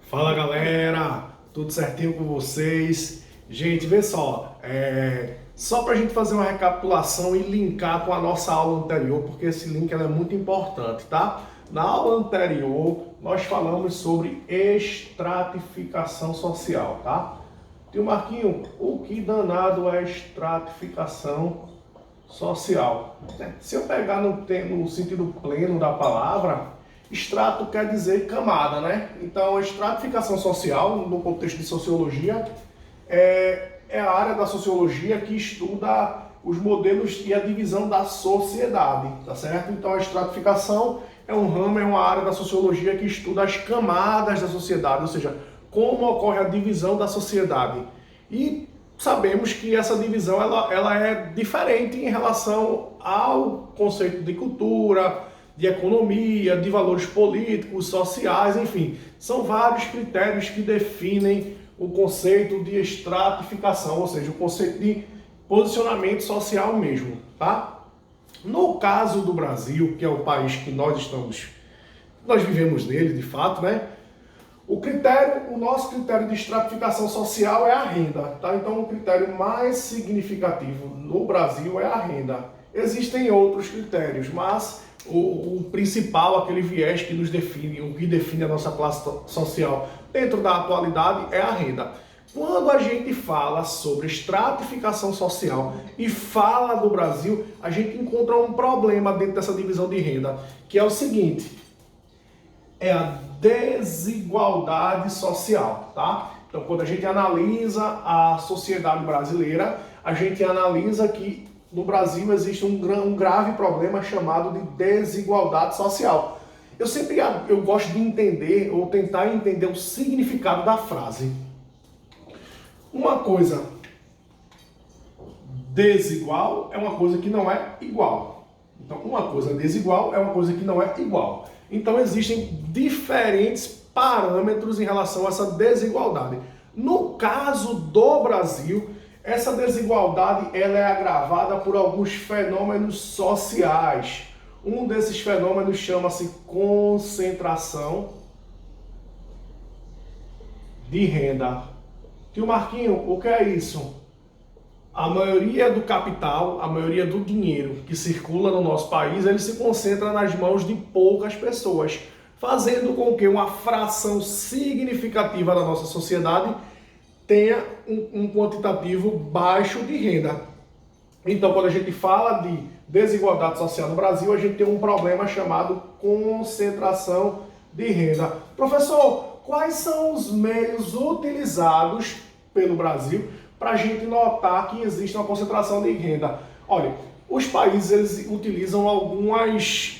Fala galera, tudo certinho com vocês? Gente, vê só, só para a gente fazer uma recapitulação e linkar com a nossa aula anterior, porque esse link é muito importante, tá? Na aula anterior, nós falamos sobre estratificação social, tá? Tio Marquinho, o que danado é estratificação social? Se eu pegar no sentido pleno da palavra, estrato quer dizer camada, né? Então, a estratificação social, no contexto de sociologia, é a área da sociologia que estuda os modelos e a divisão da sociedade, tá certo? Então, a estratificação é um ramo, é uma área da sociologia que estuda as camadas da sociedade, ou seja, como ocorre a divisão da sociedade. E sabemos que essa divisão ela é diferente em relação ao conceito de cultura, de economia, de valores políticos, sociais, enfim. São vários critérios que definem o conceito de estratificação, ou seja, o conceito de posicionamento social mesmo, tá? No caso do Brasil, que é o país que nós vivemos nele, de fato, né? O nosso critério de estratificação social é a renda, tá? Então, o critério mais significativo no Brasil é a renda. Existem outros critérios, mas o principal, aquele viés que nos define, o que define a nossa classe social dentro da atualidade é a renda. Quando a gente fala sobre estratificação social e fala do Brasil, a gente encontra um problema dentro dessa divisão de renda, que é o seguinte: é a desigualdade social, tá? Então, quando a gente analisa a sociedade brasileira, a gente analisa que no Brasil existe um grave problema chamado de desigualdade social. Eu gosto de entender ou tentar entender o significado da frase. Uma coisa desigual é uma coisa que não é igual. Então, uma coisa desigual é uma coisa que não é igual. Então, existem diferentes parâmetros em relação a essa desigualdade. No caso do Brasil, essa desigualdade ela é agravada por alguns fenômenos sociais. Um desses fenômenos chama-se concentração de renda. Tio Marquinho, o que é isso? A maioria do capital, a maioria do dinheiro que circula no nosso país, ele se concentra nas mãos de poucas pessoas, fazendo com que uma fração significativa da nossa sociedade tenha um quantitativo baixo de renda. Então, quando a gente fala de desigualdade social no Brasil, a gente tem um problema chamado concentração de renda. Professor, quais são os meios utilizados pelo Brasil para a gente notar que existe uma concentração de renda? Olha, os países eles utilizam alguns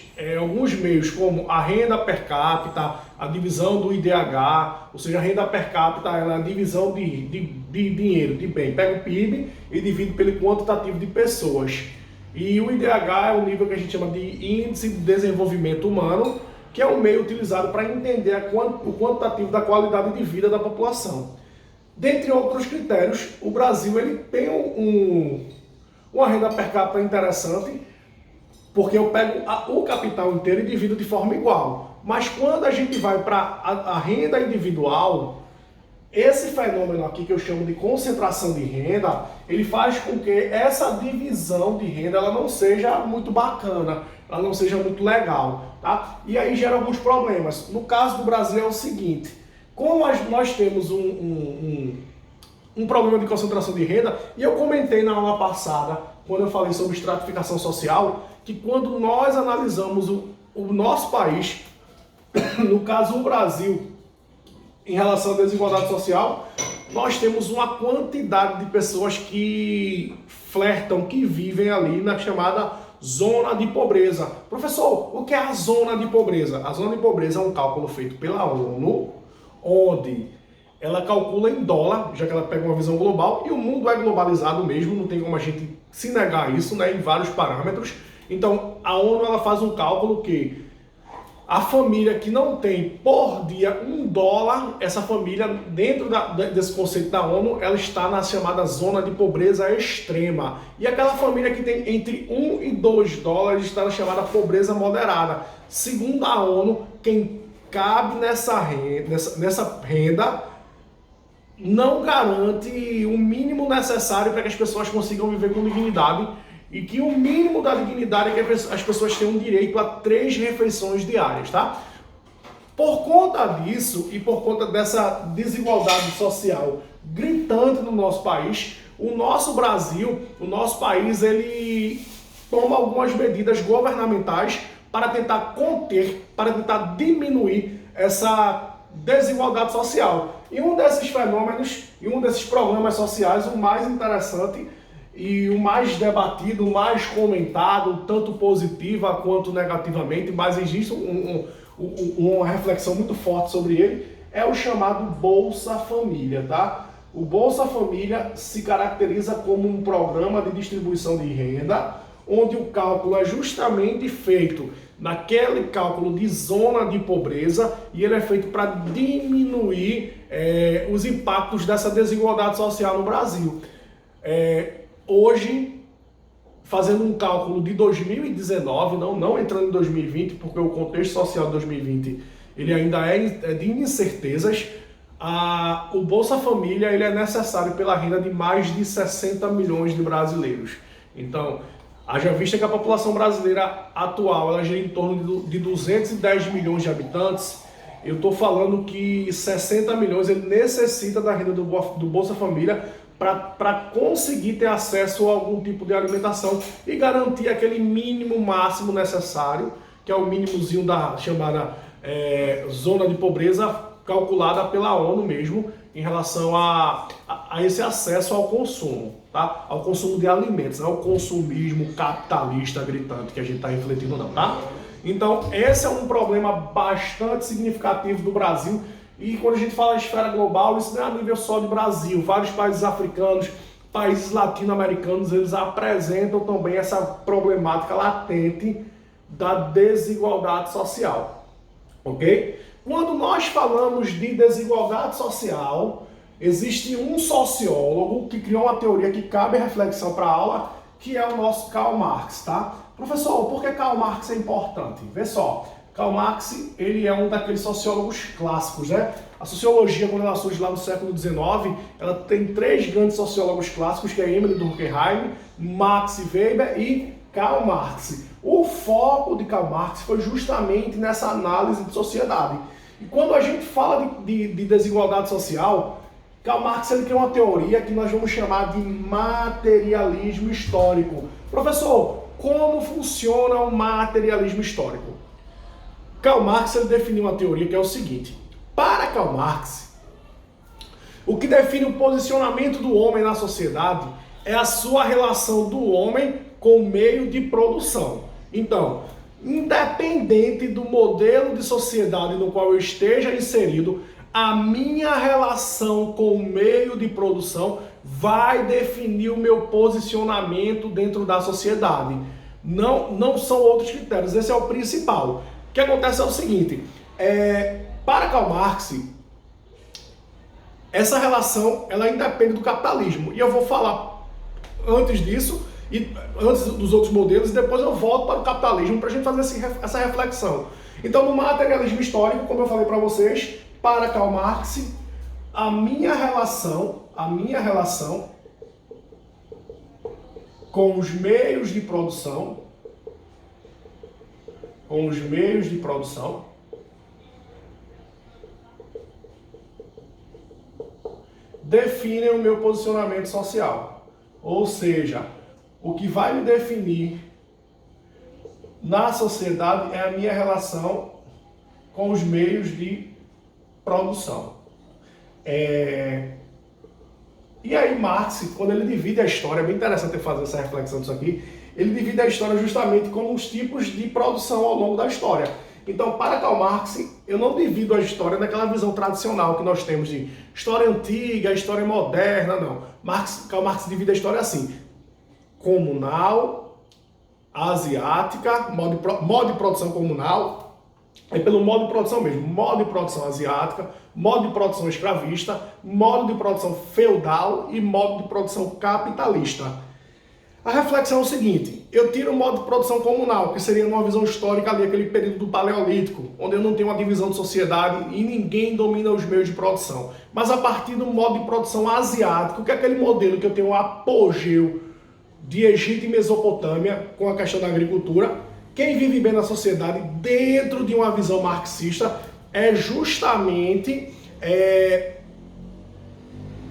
meios, como a renda per capita, a divisão do IDH, ou seja, a renda per capita é a divisão de dinheiro, de bem. Pega o PIB e divide pelo quantitativo de pessoas. E o IDH é o nível que a gente chama de Índice de Desenvolvimento Humano, que é um meio utilizado para entender o quantitativo da qualidade de vida da população. Dentre outros critérios, o Brasil ele tem uma renda per capita interessante, porque eu pego o capital inteiro e divido de forma igual. Mas quando a gente vai para a renda individual, esse fenômeno aqui que eu chamo de concentração de renda, ele faz com que essa divisão de renda ela não seja muito bacana, ela não seja muito legal, tá? E aí gera alguns problemas. No caso do Brasil é o seguinte: como nós temos um problema de concentração de renda, e eu comentei na aula passada, quando eu falei sobre estratificação social, que quando nós analisamos o nosso país, no caso o Brasil, em relação à desigualdade social, nós temos uma quantidade de pessoas que flertam, que vivem ali na chamada zona de pobreza. Professor, o que é a zona de pobreza? A zona de pobreza é um cálculo feito pela ONU, onde ela calcula em dólar, já que ela pega uma visão global, e o mundo é globalizado mesmo, não tem como a gente se negar isso, né, em vários parâmetros. Então, a ONU ela faz um cálculo que a família que não tem por dia $1, essa família, dentro desse conceito da ONU, ela está na chamada zona de pobreza extrema. E aquela família que tem entre $1 e $2 está na chamada pobreza moderada. Segundo a ONU, quem cabe nessa renda não garante o mínimo necessário para que as pessoas consigam viver com dignidade, e que o mínimo da dignidade é que as pessoas tenham direito a 3 refeições diárias, tá? Por conta disso e por conta dessa desigualdade social gritante no nosso país, o nosso Brasil, o nosso país, ele toma algumas medidas governamentais para tentar conter, para tentar diminuir essa desigualdade social. E um desses fenômenos e um desses programas sociais, o mais interessante e o mais debatido, o mais comentado, tanto positiva quanto negativamente, mas existe uma reflexão muito forte sobre ele, é o chamado Bolsa Família, tá? O Bolsa Família se caracteriza como um programa de distribuição de renda, onde o cálculo é justamente feito naquele cálculo de zona de pobreza, e ele é feito para diminuir os impactos dessa desigualdade social no Brasil. Hoje, fazendo um cálculo de 2019, não entrando em 2020, porque o contexto social de 2020 ele ainda é de incertezas, o Bolsa Família ele é necessário pela renda de mais de 60 milhões de brasileiros. Então, haja vista que a população brasileira atual ela gira em torno de 210 milhões de habitantes, eu estou falando que 60 milhões ele necessita da renda do Bolsa Família para conseguir ter acesso a algum tipo de alimentação e garantir aquele mínimo máximo necessário, que é o mínimozinho da chamada zona de pobreza, calculada pela ONU mesmo, em relação a esse acesso ao consumo, tá? Ao consumo de alimentos, não é o consumismo capitalista gritante que a gente está refletindo não, tá? Então, esse é um problema bastante significativo do Brasil, e quando a gente fala em esfera global, isso não é a nível só de Brasil. Vários países africanos, países latino-americanos, eles apresentam também essa problemática latente da desigualdade social, ok? Quando nós falamos de desigualdade social, existe um sociólogo que criou uma teoria que cabe a reflexão para a aula, que é o nosso Karl Marx, tá? Professor, por que Karl Marx é importante? Vê só, Karl Marx ele é um daqueles sociólogos clássicos, né? A sociologia, quando ela surge lá no século XIX, ela tem 3 grandes sociólogos clássicos, que é Emile Durkheim, Max Weber e Karl Marx. O foco de Karl Marx foi justamente nessa análise de sociedade. E quando a gente fala de desigualdade social, Karl Marx ele criou uma teoria que nós vamos chamar de materialismo histórico. Professor, como funciona o materialismo histórico? Karl Marx ele definiu uma teoria que é o seguinte: para Karl Marx, o que define o posicionamento do homem na sociedade é a sua relação do homem com o meio de produção. Então, independente do modelo de sociedade no qual eu esteja inserido, a minha relação com o meio de produção vai definir o meu posicionamento dentro da sociedade. Não são outros critérios, esse é o principal. O que acontece é o seguinte, para Karl Marx, essa relação ela independe do capitalismo. E eu vou falar antes disso, e antes dos outros modelos, e depois eu volto para o capitalismo para a gente fazer essa reflexão. Então, no materialismo histórico, como eu falei para vocês, para Karl Marx, a minha relação com os meios de produção, definem o meu posicionamento social. Ou seja, o que vai me definir na sociedade é a minha relação com os meios de produção. E aí Marx, quando ele divide a história, é bem interessante eu fazer essa reflexão disso aqui, ele divide a história justamente como os tipos de produção ao longo da história. Então, para Karl Marx, eu não divido a história naquela visão tradicional que nós temos de história antiga, história moderna, não. Karl Marx divide a história assim: comunal, asiática, modo de produção comunal, é pelo modo de produção mesmo, modo de produção asiática, modo de produção escravista, modo de produção feudal e modo de produção capitalista. A reflexão é o seguinte: eu tiro o modo de produção comunal, que seria numa visão histórica ali, aquele período do Paleolítico, onde eu não tenho uma divisão de sociedade e ninguém domina os meios de produção. Mas a partir do modo de produção asiático, que é aquele modelo que eu tenho o apogeu de Egito e Mesopotâmia, com a questão da agricultura, quem vive bem na sociedade, dentro de uma visão marxista, é justamente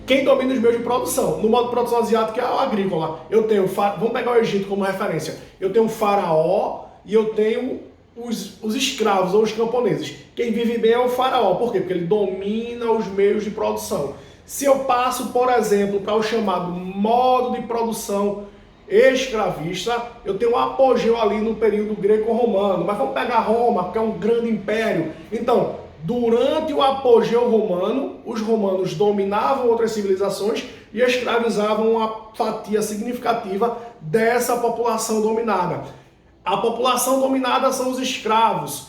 quem domina os meios de produção. No modo de produção asiático é o agrícola. Eu tenho, vamos pegar o Egito como referência, eu tenho o faraó e eu tenho os escravos ou os camponeses. Quem vive bem é o faraó. Por quê? Porque ele domina os meios de produção. Se eu passo, por exemplo, para o chamado modo de produção escravista, eu tenho um apogeu ali no período greco-romano. Mas vamos pegar Roma, que é um grande império. Então, durante o apogeu romano, os romanos dominavam outras civilizações e escravizavam uma fatia significativa dessa população dominada. A população dominada são os escravos.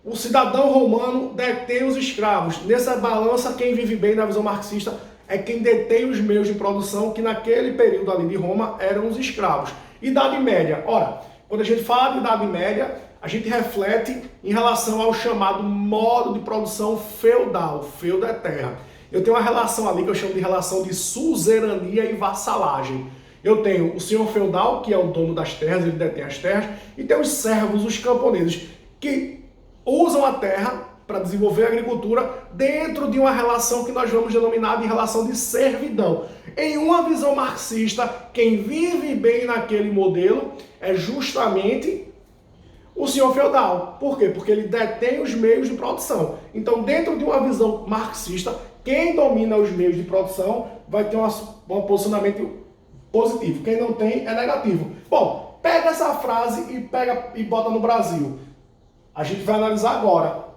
O cidadão romano detém os escravos. Nessa balança, quem vive bem na visão marxista é quem detém os meios de produção, que naquele período ali de Roma eram os escravos. Idade Média. Ora, quando a gente fala de Idade Média, a gente reflete em relação ao chamado modo de produção feudal. Feudo é terra. Eu tenho uma relação ali que eu chamo de relação de suzerania e vassalagem. Eu tenho o senhor feudal, que é o dono das terras, ele detém as terras, e tem os servos, os camponeses, que usam a terra para desenvolver a agricultura dentro de uma relação que nós vamos denominar de relação de servidão. Em uma visão marxista, quem vive bem naquele modelo é justamente o senhor feudal. Por quê? Porque ele detém os meios de produção. Então, dentro de uma visão marxista, quem domina os meios de produção vai ter um posicionamento positivo. Quem não tem é negativo. Bom, pega essa frase e bota no Brasil. A gente vai analisar agora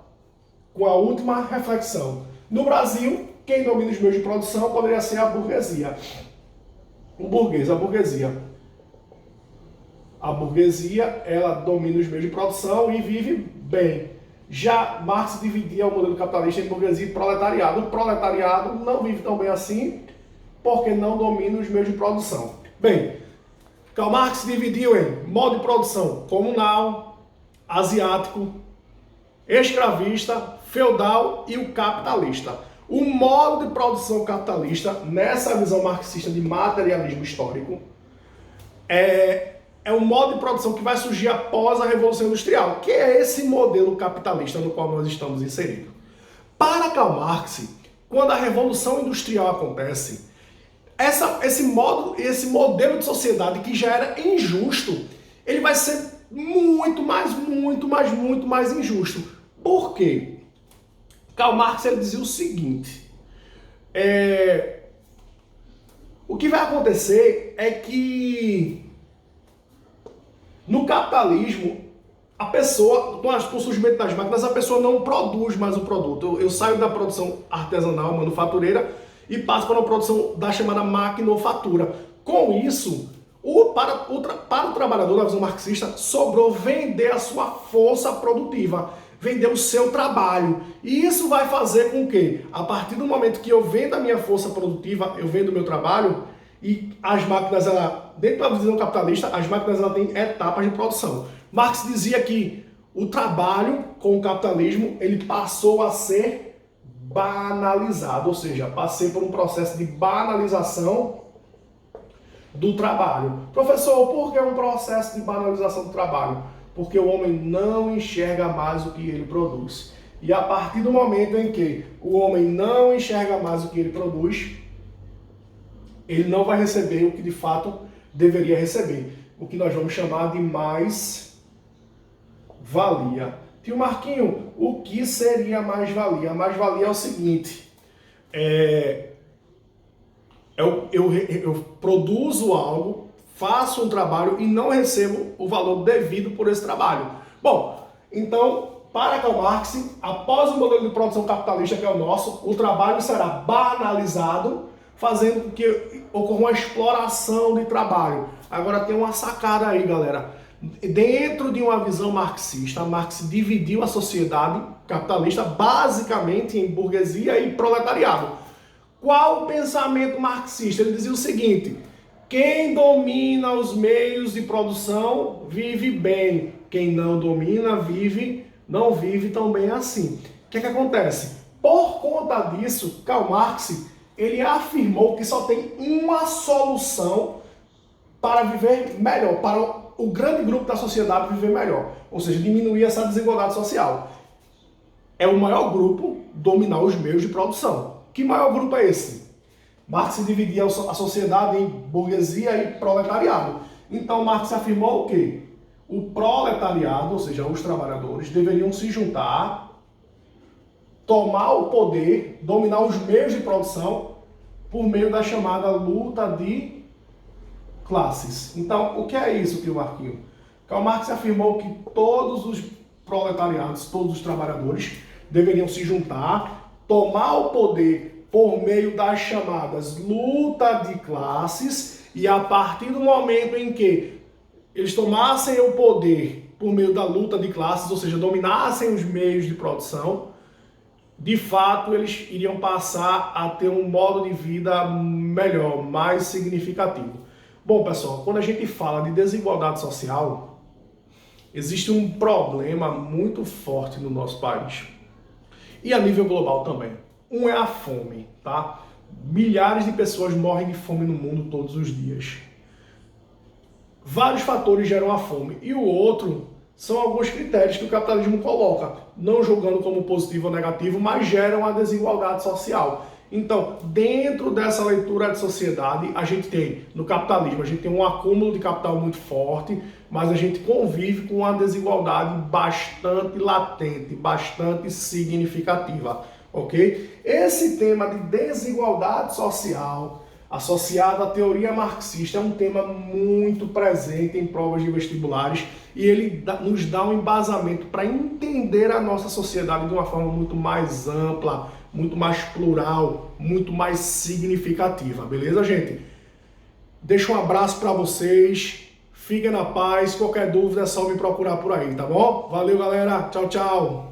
com a última reflexão. No Brasil, quem domina os meios de produção poderia ser a burguesia. O burguês, a burguesia. A burguesia, ela domina os meios de produção e vive bem. Já Marx dividia o modelo capitalista em burguesia e proletariado. O proletariado não vive tão bem assim, porque não domina os meios de produção. Bem, Karl Marx dividiu em modo de produção comunal, asiático, escravista, feudal e o capitalista. O modo de produção capitalista, nessa visão marxista de materialismo histórico, é um modo de produção que vai surgir após a Revolução Industrial, que é esse modelo capitalista no qual nós estamos inseridos. Para Karl Marx, quando a Revolução Industrial acontece, esse modelo de sociedade que já era injusto, ele vai ser muito mais injusto. Por quê? Karl Marx ele dizia o seguinte: o que vai acontecer é que no capitalismo, a pessoa, com o surgimento das máquinas, a pessoa não produz mais o produto. Eu saio da produção artesanal, manufatureira, e passo para uma produção da chamada maquinofatura. Com isso, para o trabalhador da visão marxista, sobrou vender a sua força produtiva, vender o seu trabalho. E isso vai fazer com que, a partir do momento que eu vendo a minha força produtiva, eu vendo o meu trabalho, e as máquinas, dentro da visão capitalista, as máquinas têm etapas de produção. Marx dizia que o trabalho com o capitalismo, ele passou a ser banalizado, ou seja, passei por um processo de banalização do trabalho. Professor, por que um processo de banalização do trabalho? Porque o homem não enxerga mais o que ele produz. E a partir do momento em que o homem não enxerga mais o que ele produz, ele não vai receber o que de fato deveria receber. O que nós vamos chamar de mais-valia. Tio Marquinho, o que seria mais-valia? A mais-valia é o seguinte: eu produzo algo, faço um trabalho e não recebo o valor devido por esse trabalho. Bom, então, para Karl Marx, após o modelo de produção capitalista que é o nosso, o trabalho será banalizado, fazendo com que ocorra uma exploração de trabalho. Agora tem uma sacada aí, galera. Dentro de uma visão marxista, Marx dividiu a sociedade capitalista basicamente em burguesia e proletariado. Qual o pensamento marxista? Ele dizia o seguinte: Quem domina os meios de produção vive bem. Quem não domina não vive tão bem assim. O que é que acontece? Por conta disso, Karl Marx, ele afirmou que só tem uma solução para viver melhor, para o grande grupo da sociedade viver melhor. Ou seja, diminuir essa desigualdade social. É o maior grupo dominar os meios de produção. Que maior grupo é esse? Marx dividia a sociedade em burguesia e proletariado. Então Marx afirmou que o proletariado, ou seja, os trabalhadores, deveriam se juntar, tomar o poder, dominar os meios de produção por meio da chamada luta de classes. Então, o que é isso, tio Marquinho? Karl Marx afirmou que todos os proletariados, todos os trabalhadores, deveriam se juntar, tomar o poder por meio das chamadas luta de classes, e a partir do momento em que eles tomassem o poder por meio da luta de classes, ou seja, dominassem os meios de produção, de fato eles iriam passar a ter um modo de vida melhor, mais significativo. Bom, pessoal, quando a gente fala de desigualdade social, existe um problema muito forte no nosso país. E a nível global também. Um é a fome, tá? Milhares de pessoas morrem de fome no mundo todos os dias. Vários fatores geram a fome. E o outro são alguns critérios que o capitalismo coloca, não julgando como positivo ou negativo, mas geram a desigualdade social. Então, dentro dessa leitura de sociedade, a gente tem, no capitalismo, a gente tem um acúmulo de capital muito forte, mas a gente convive com uma desigualdade bastante latente, bastante significativa, ok? Esse tema de desigualdade social, associado à teoria marxista, é um tema muito presente em provas de vestibulares e ele nos dá um embasamento para entender a nossa sociedade de uma forma muito mais ampla, muito mais plural, muito mais significativa, beleza, gente? Deixo um abraço para vocês, fiquem na paz, qualquer dúvida é só me procurar por aí, tá bom? Valeu, galera, tchau, tchau!